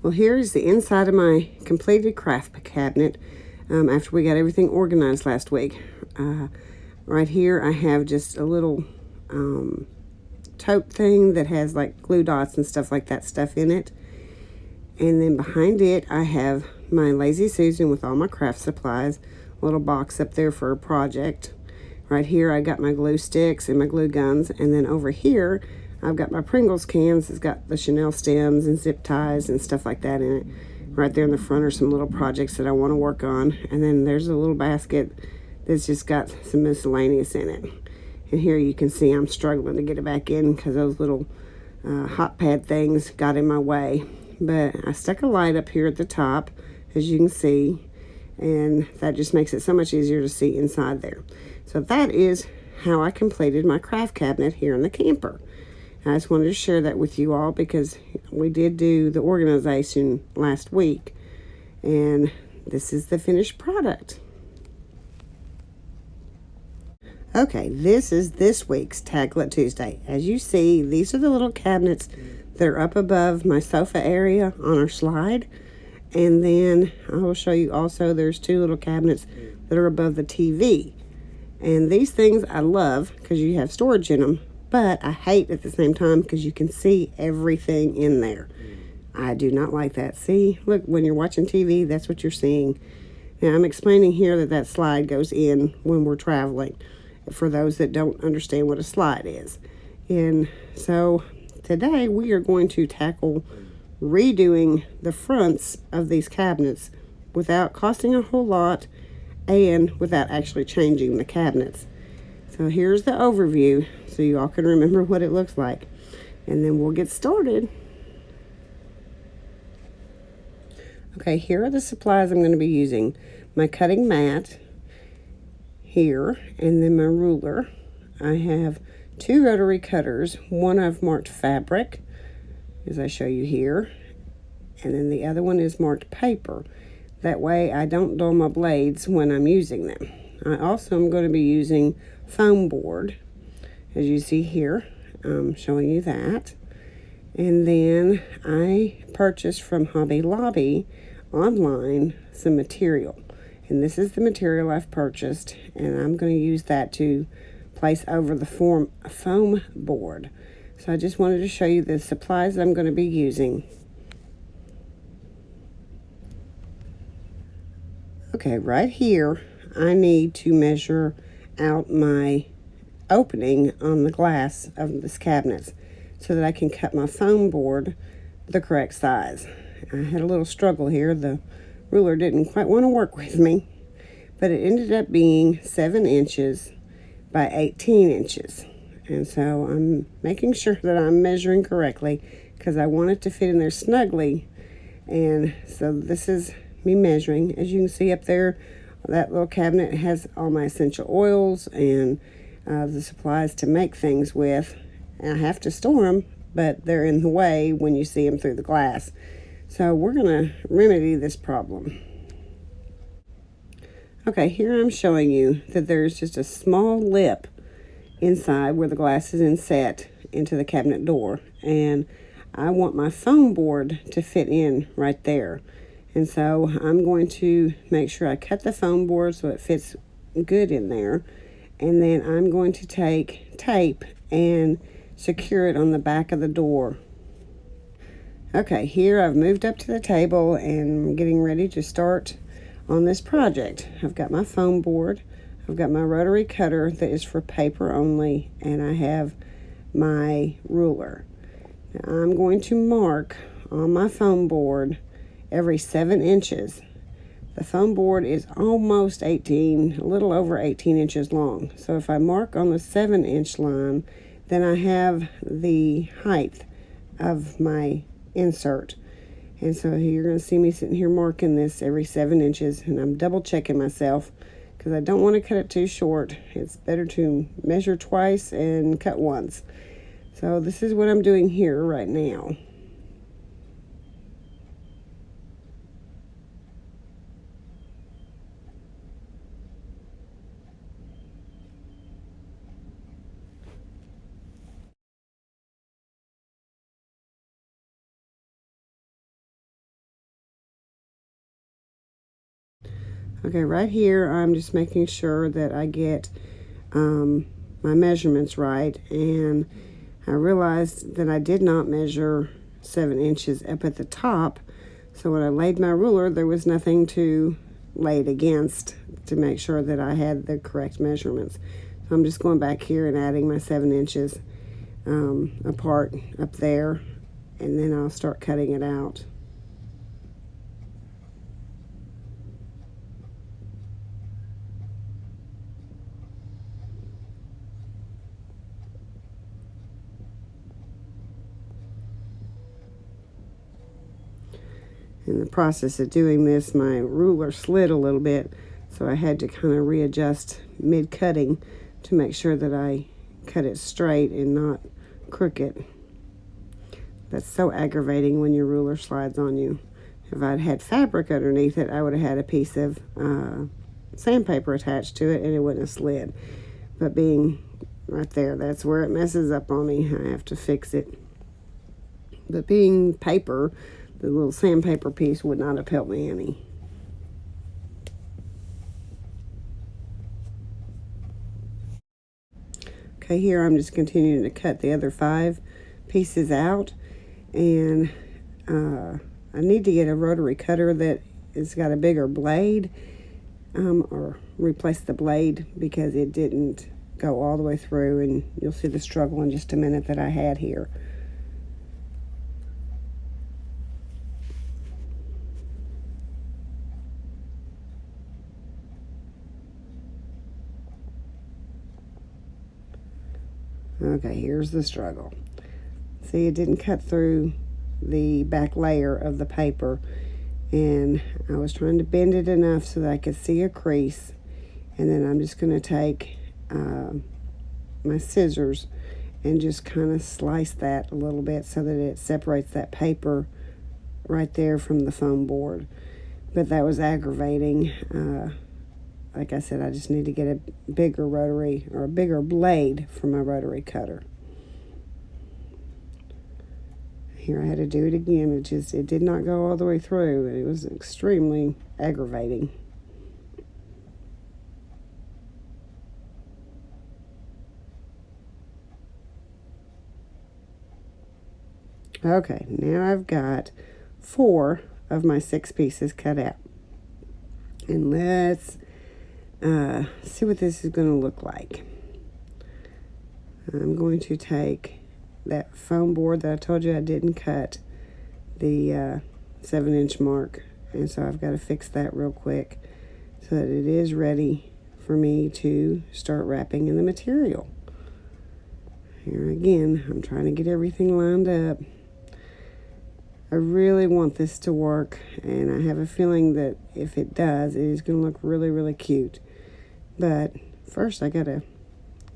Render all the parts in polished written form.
Well, here's the inside of my completed craft cabinet after we got everything organized last week. Right here I have just a little tote thing that has like glue dots and stuff like that stuff in it. And then behind it I have my Lazy Susan with all my craft supplies, a little box up there for a project. Right here I got my glue sticks and my glue guns, and then over here I've got my Pringles cans. It's got the Chanel stems and zip ties and stuff like that in it. Right there in the front are some little projects that I want to work on. And then there's a little basket that's just got some miscellaneous in it. And here you can see I'm struggling to get it back in because those little hot pad things got in my way. But I stuck a light up here at the top, as you can see, and that just makes it so much easier to see inside there. So that is how I completed my craft cabinet here in the camper. I just wanted to share that with you all because we did do the organization last week, and this is the finished product. Okay, this is this week's Taglet Tuesday. As you see, these are the little cabinets that are up above my sofa area on our slide. And then I will show you also there's two little cabinets that are above the TV. And these things I love because you have storage in them, but I hate at the same time because you can see everything in there. I do not like that. See, look, when you're watching TV, that's what you're seeing. Now, I'm explaining here that that slide goes in when we're traveling, for those that don't understand what a slide is. And so today we are going to tackle redoing the fronts of these cabinets without costing a whole lot and without actually changing the cabinets. So here's the overview so you all can remember what it looks like, and then we'll get started. Okay, here are the supplies I'm going to be using. My cutting mat here, and then my ruler. I have two rotary cutters. One I've marked fabric, as I show you here, and then the other one is marked paper. That way I don't dull my blades when I'm using them. I also am going to be using foam board, as you see here. I'm showing you that. And then I purchased from Hobby Lobby online some material. And this is the material I've purchased, and I'm going to use that to place over the foam board. So I just wanted to show you the supplies I'm going to be using. Okay, right here, I need to measure out my opening on the glass of this cabinet so that I can cut my foam board the correct size. I had a little struggle here. The ruler didn't quite want to work with me, but it ended up being 7 inches by 18 inches. And so I'm making sure that I'm measuring correctly because I want it to fit in there snugly. And so this is me measuring. As you can see up there, that little cabinet has all my essential oils and the supplies to make things with. And I have to store them, but they're in the way when you see them through the glass. So we're going to remedy this problem. Okay, here I'm showing you that there's just a small lip inside where the glass is inset into the cabinet door, and I want my foam board to fit in right there. And so I'm going to make sure I cut the foam board so it fits good in there, and then I'm going to take tape and secure it on the back of the door. Okay, here I've moved up to the table and I'm getting ready to start on this project. I've got my foam board, I've got my rotary cutter that is for paper only, and I have my ruler. Now I'm going to mark on my foam board every 7 inches. The foam board is almost 18, a little over 18 inches long. So if I mark on the 7-inch line, then I have the height of my insert. And so you're going to see me sitting here marking this every 7 inches, and I'm double checking myself because I don't want to cut it too short. It's better to measure twice and cut once. So this is what I'm doing here right now. Okay, right here, I'm just making sure that I get my measurements right, and I realized that I did not measure 7 inches up at the top, so when I laid my ruler, there was nothing to lay it against to make sure that I had the correct measurements. So I'm just going back here and adding my 7 inches apart up there, and then I'll start cutting it out. In the process of doing this, my ruler slid a little bit, so I had to kind of readjust mid-cutting to make sure that I cut it straight and not crooked. That's so aggravating when your ruler slides on you. If I'd had fabric underneath it, I would have had a piece of sandpaper attached to it and it wouldn't have slid. But being right there, that's where it messes up on me. I have to fix it. But being paper, the little sandpaper piece would not have helped me any. Okay, here I'm just continuing to cut the other 5 pieces out, and I need to get a rotary cutter that has got a bigger blade, or replace the blade because it didn't go all the way through, and you'll see the struggle in just a minute that I had here. Okay, here's the struggle. See, it didn't cut through the back layer of the paper, and I was trying to bend it enough so that I could see a crease, and then I'm just going to take my scissors and just kind of slice that a little bit so that it separates that paper right there from the foam board. But that was aggravating. Like I said, I just need to get a bigger rotary, or a bigger blade for my rotary cutter. Here I had to do it again. It did not go all the way through, and it was extremely aggravating. Okay, now I've got 4 of my 6 pieces cut out. And let's see what this is going to look like. I'm going to take that foam board that I told you I didn't cut the 7-inch mark, and so I've got to fix that real quick so that it is ready for me to start wrapping in the material. Here again, I'm trying to get everything lined up. I really want this to work, and I have a feeling that if it does, it is going to look really, really cute. But first, I got to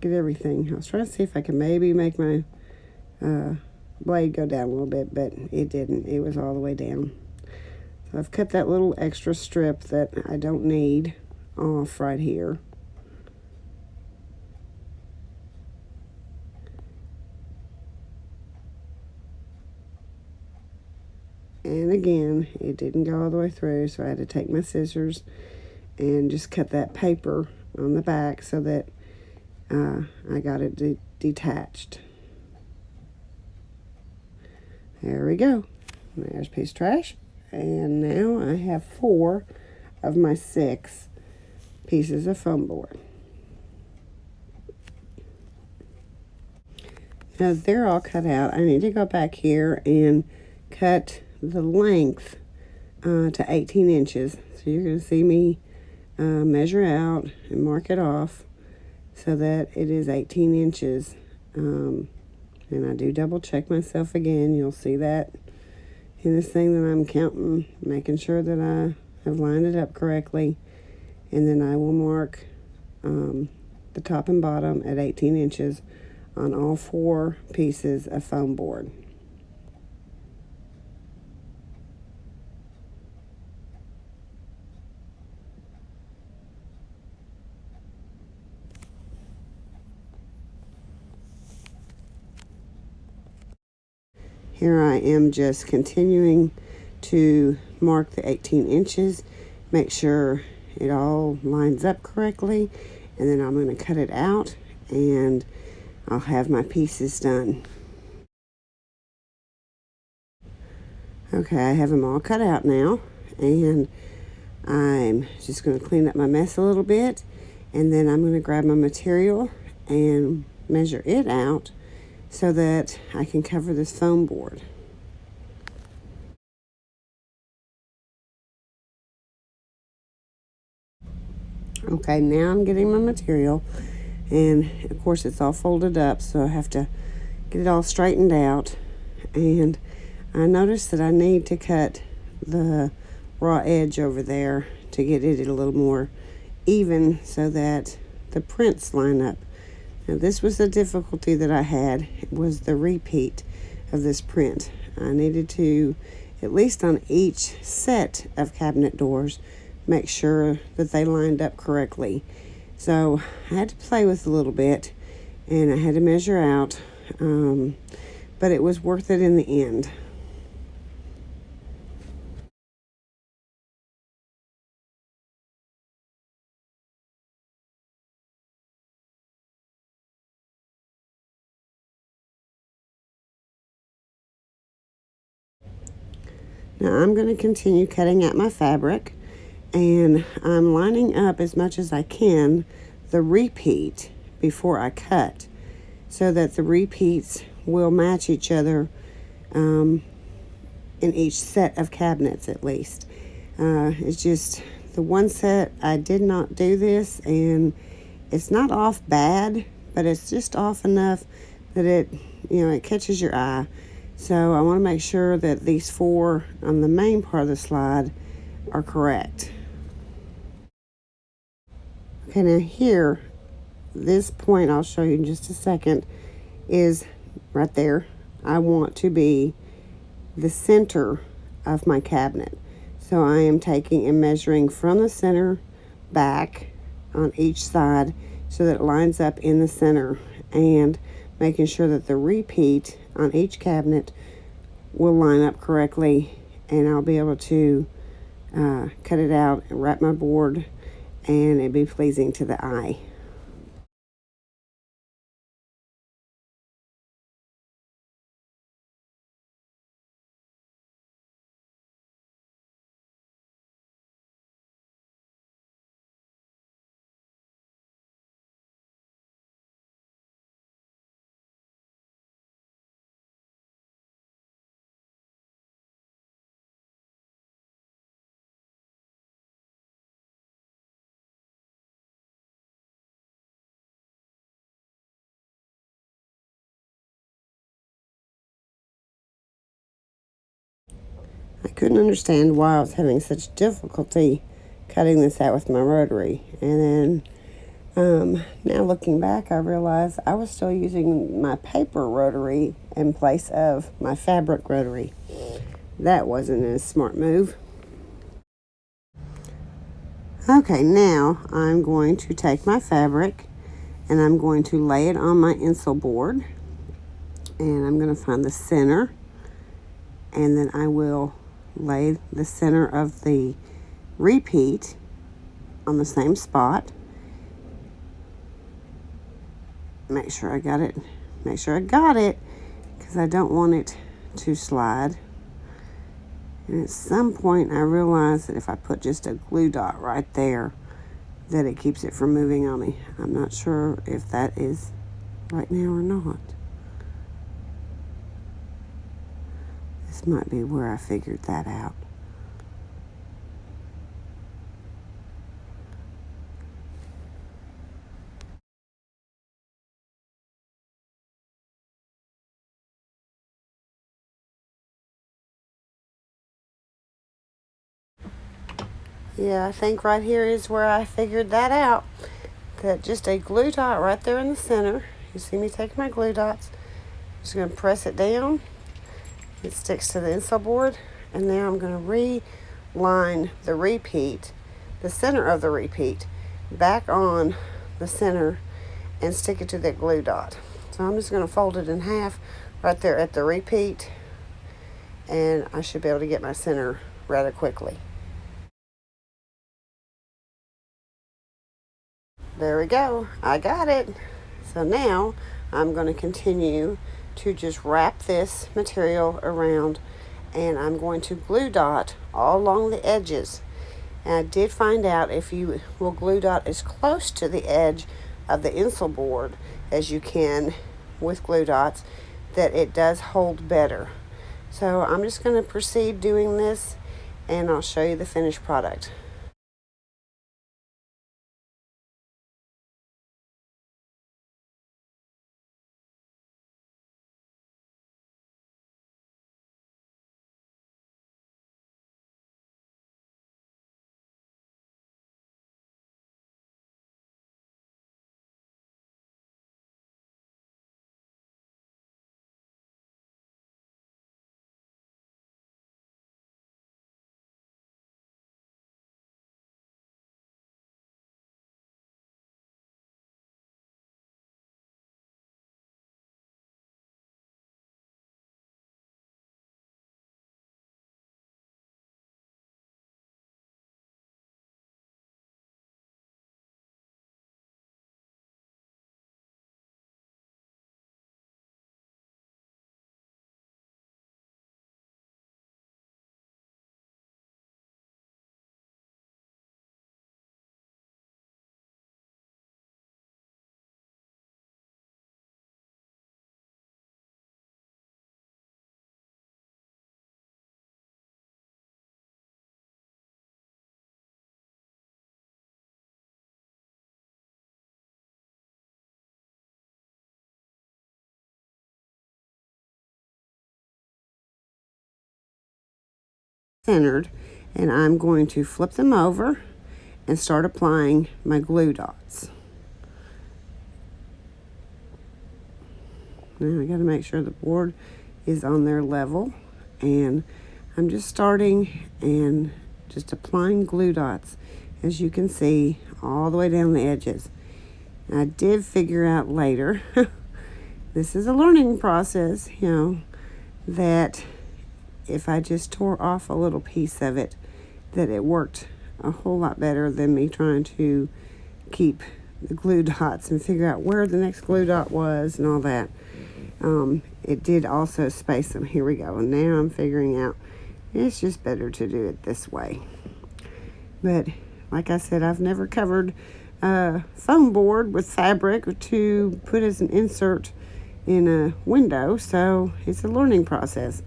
get everything. I was trying to see if I could maybe make my blade go down a little bit, but it didn't. It was all the way down. So I've cut that little extra strip that I don't need off right here. And again, it didn't go all the way through, so I had to take my scissors and just cut that paper on the back so that I got it detached. There we go. There's a piece of trash. And now I have 4 of my 6 pieces of foam board. Now they're all cut out, I need to go back here and cut the length to 18 inches. So you're going to see me measure out and mark it off so that it is 18 inches. And I do double check myself again. You'll see that in this thing that I'm counting, making sure that I have lined it up correctly. And then I will mark the top and bottom at 18 inches on all 4 pieces of foam board. Here I am just continuing to mark the 18 inches, make sure it all lines up correctly, and then I'm going to cut it out and I'll have my pieces done. Okay, I have them all cut out now, and I'm just going to clean up my mess a little bit, and then I'm going to grab my material and measure it out so that I can cover this foam board. Okay, now I'm getting my material, and of course it's all folded up, so I have to get it all straightened out. And I noticed that I need to cut the raw edge over there to get it a little more even so that the prints line up. Now this was the difficulty that I had, was the repeat of this print. I needed to, at least on each set of cabinet doors, make sure that they lined up correctly. So I had to play with a little bit, and I had to measure out, but it was worth it in the end. Now I'm going to continue cutting out my fabric, and I'm lining up as much as I can the repeat before I cut so that the repeats will match each other in each set of cabinets at least. It's just the one set I did not do this, and it's not off bad, but it's just off enough that it catches your eye. So I want to make sure that these 4 on the main part of the slide are correct. Okay, now here, this point I'll show you in just a second is right there. I want to be the center of my cabinet. So I am taking and measuring from the center back on each side so that it lines up in the center, and making sure that the repeat on each cabinet will line up correctly, and I'll be able to cut it out and wrap my board, and it'd be pleasing to the eye. I couldn't understand why I was having such difficulty cutting this out with my rotary. And then now looking back, I realized I was still using my paper rotary in place of my fabric rotary. That wasn't a smart move. Okay, now I'm going to take my fabric and I'm going to lay it on my Install board. And I'm going to find the center, and then I will lay the center of the repeat on the same spot. Make sure I got it, because I don't want it to slide. And at some point I realized that if I put just a glue dot right there, that it keeps it from moving on me. I'm not sure if that is right now or not. This might be where I figured that out. Yeah, I think right here is where I figured that out. That just a glue dot right there in the center. You see me take my glue dots. I'm just going to press it down. It sticks to the Install board. And now I'm going to reline the repeat, the center of the repeat, back on the center and stick it to that glue dot. So I'm just going to fold it in half right there at the repeat, and I should be able to get my center rather quickly. There we go. I got it. So now I'm going to continue to just wrap this material around, and I'm going to glue dot all along the edges. And I did find out if you will glue dot as close to the edge of the Insul board as you can with glue dots, that it does hold better. So I'm just going to proceed doing this, and I'll show you the finished product. Centered, and I'm going to flip them over and start applying my glue dots. Now I got to make sure the board is on their level, and I'm just starting and just applying glue dots, as you can see, all the way down the edges. And I did figure out later, this is a learning process, that if I just tore off a little piece of it, that it worked a whole lot better than me trying to keep the glue dots and figure out where the next glue dot was and all that. It did also space them. Here we go. And now I'm figuring out it's just better to do it this way. But like I said, I've never covered a foam board with fabric to put as an insert in a window, so it's a learning process.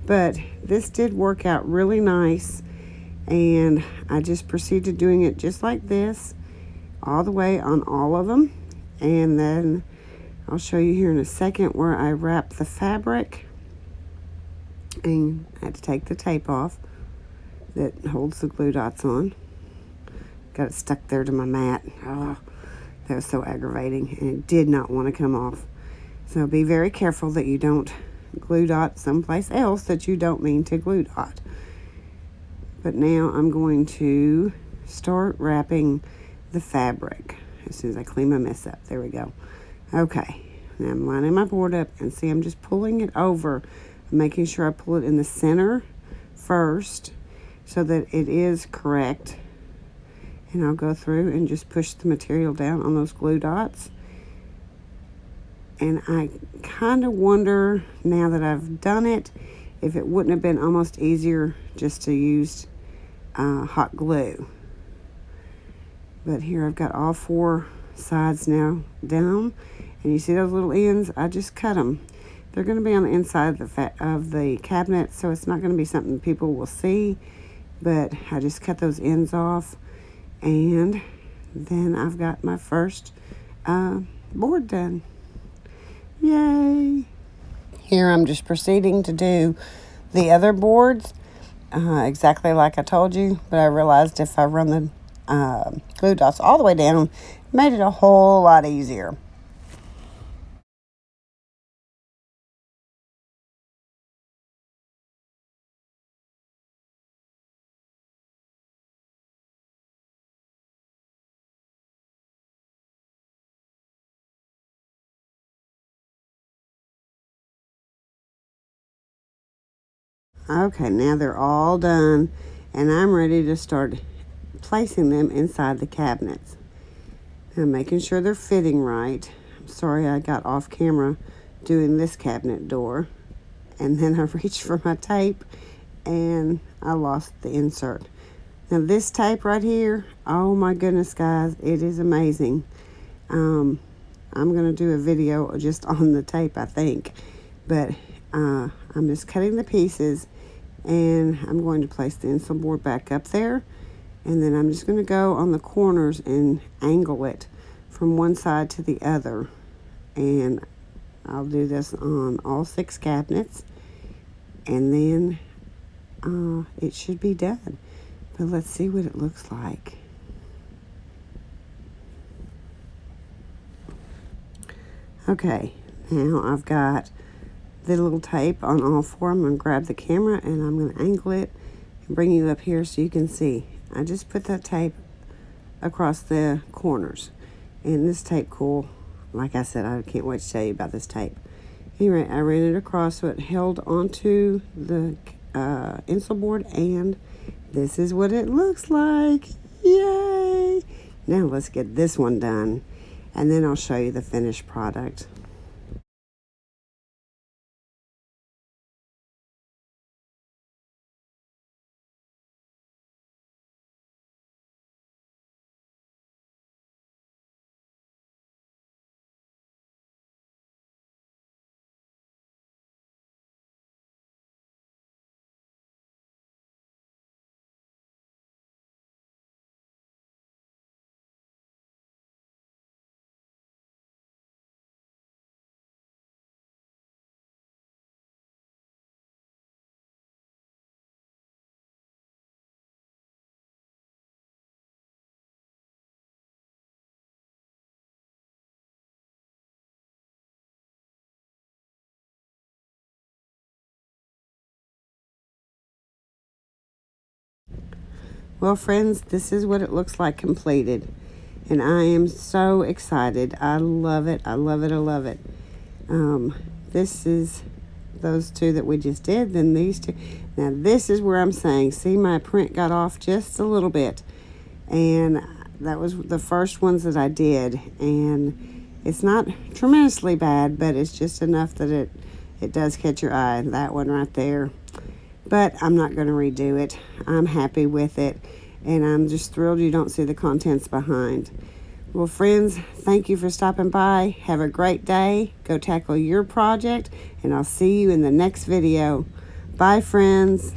But this did work out really nice, and I just proceeded doing it just like this all the way on all of them. And then I'll show you here in a second where I wrap the fabric, and I had to take the tape off that holds the glue dots on. Got it stuck there to my mat. Oh, that was so aggravating, and it did not want to come off. So be very careful that you don't glue dot someplace else that you don't mean to glue dot. But now I'm going to start wrapping the fabric as soon as I clean my mess up. There we go. Okay, now I'm lining my board up, and see, I'm just pulling it over, making sure I pull it in the center first so that it is correct. And I'll go through and just push the material down on those glue dots. And I kind of wonder, now that I've done it, if it wouldn't have been almost easier just to use hot glue. But here I've got all four sides now down, and you see those little ends? I just cut them. They're going to be on the inside of the cabinet, so it's not going to be something people will see, but I just cut those ends off, and then I've got my first board done. Yay! Here I'm just proceeding to do the other boards exactly like I told you, but I realized if I run the glue dots all the way down, it made it a whole lot easier. Okay, now they're all done, and I'm ready to start placing them inside the cabinets. I'm making sure they're fitting right. I'm sorry I got off camera doing this cabinet door. And then I reached for my tape and I lost the insert. Now this tape right here, oh my goodness guys, it is amazing. I'm going to do a video just on the tape, I think. But I'm just cutting the pieces and I'm going to place the insole board back up there. And then I'm just going to go on the corners and angle it from one side to the other. And I'll do this on all 6 cabinets. And then it should be done. But let's see what it looks like. Okay, now I've got the little tape on all 4. I'm going to grab the camera and I'm going to angle it and bring you up here so you can see. I just put that tape across the corners. And this tape cool, like I said, I can't wait to tell you about this tape. Anyway, I ran it across so it held onto the insole board, and this is what it looks like. Yay! Now let's get this one done, and then I'll show you the finished product. Well, friends, this is what it looks like completed. And I am so excited. I love it. I love it. I love it. This is those 2 that we just did. Then these 2. Now, this is where I'm saying, see, my print got off just a little bit. And that was the first ones that I did. And it's not tremendously bad, but it's just enough that it does catch your eye. That one right there. But I'm not going to redo it. I'm happy with it. And I'm just thrilled you don't see the contents behind. Well, friends, thank you for stopping by. Have a great day. Go tackle your project. And I'll see you in the next video. Bye, friends.